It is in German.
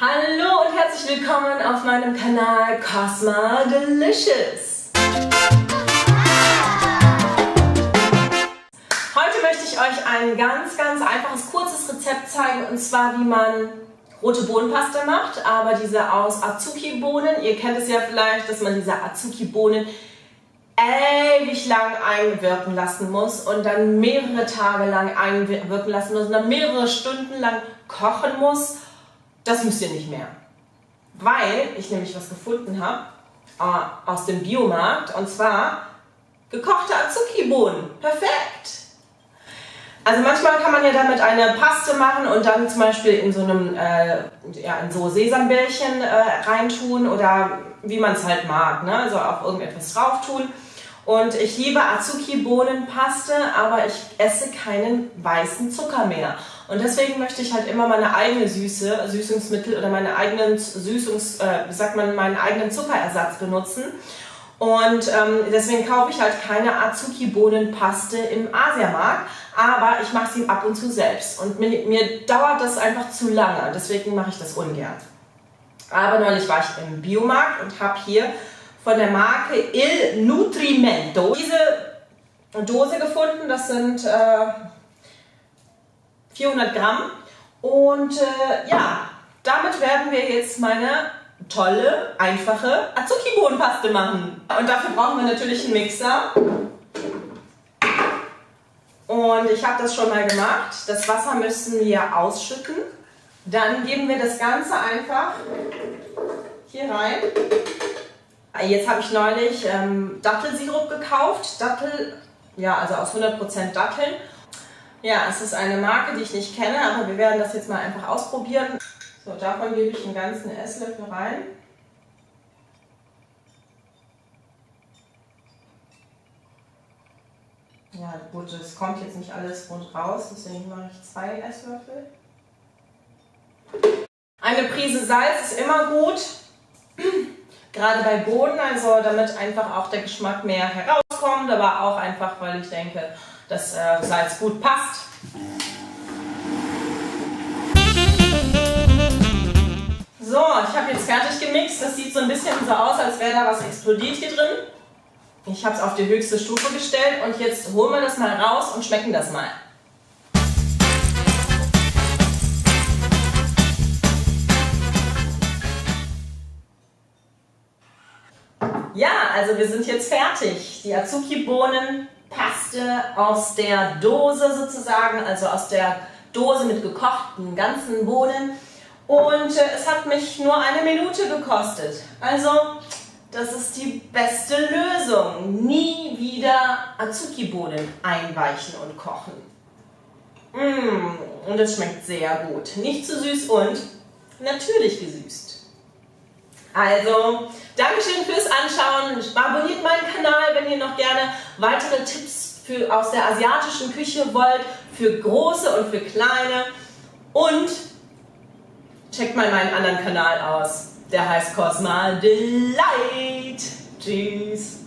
Hallo und herzlich willkommen auf meinem Kanal Cosma Delicious. Heute möchte ich euch ein ganz einfaches, kurzes Rezept zeigen, und zwar wie man rote Bohnenpaste macht, aber diese aus Azuki-Bohnen. Ihr kennt es ja vielleicht, dass man diese Azuki-Bohnen ewig lang einwirken lassen muss und dann mehrere Tage lang einwirken lassen muss und dann mehrere Stunden lang kochen muss. Das müsst ihr nicht mehr, weil ich nämlich was gefunden habe aus dem Biomarkt, und zwar gekochte Azuki-Bohnen. Perfekt! Also manchmal kann man ja damit eine Paste machen und dann zum Beispiel in so einem in so Sesambällchen reintun oder wie man es halt mag, ne? Also auf irgendetwas drauf tun. Und ich liebe Azuki-Bohnenpaste, aber ich esse keinen weißen Zucker mehr. Und deswegen möchte ich halt immer meine eigene Süßungsmittel oder meine eigenen meinen eigenen Zuckerersatz benutzen. Und deswegen kaufe ich halt keine Azuki-Bohnenpaste im Asiamarkt, aber ich mache sie ab und zu selbst. Und mir dauert das einfach zu lange, deswegen mache ich das ungern. Aber neulich war ich im Biomarkt und habe hier von der Marke Il Nutrimento diese Dose gefunden. Das sind 400 Gramm. Und ja, damit werden wir jetzt meine tolle, einfache Azuki-Bohnenpaste machen. Und dafür brauchen wir natürlich einen Mixer. Und ich habe das schon mal gemacht. Das Wasser müssen wir ausschütten. Dann geben wir das Ganze einfach hier rein. Jetzt habe ich neulich Dattelsirup gekauft. Also aus 100% Datteln. Ja, es ist eine Marke, die ich nicht kenne, aber wir werden das jetzt mal einfach ausprobieren. So, davon gebe ich einen ganzen Esslöffel rein. Ja gut, es kommt jetzt nicht alles rund raus, deswegen mache ich 2 Esslöffel. Eine Prise Salz ist immer gut, gerade bei Bohnen, also damit einfach auch der Geschmack mehr herauskommt, aber auch einfach, weil ich denke, dass Salz gut passt. So, ich habe jetzt fertig gemixt. Das sieht so ein bisschen so aus, als wäre da was explodiert hier drin. Ich habe es auf die höchste Stufe gestellt und jetzt holen wir das mal raus und schmecken das mal. Ja, also wir sind jetzt fertig. Die Azuki-Bohnenpaste aus der Dose sozusagen, also aus der Dose mit gekochten ganzen Bohnen. Und es hat mich nur 1 Minute gekostet. Also, das ist die beste Lösung. Nie wieder Azuki-Bohnen einweichen und kochen. Und es schmeckt sehr gut. Nicht zu süß und natürlich gesüßt. Also, Dankeschön fürs Anschauen. Abonniert meinen Kanal, wenn ihr noch gerne weitere Tipps aus der asiatischen Küche wollt, für große und für kleine. Und checkt mal meinen anderen Kanal aus. Der heißt Cosma Delight. Tschüss.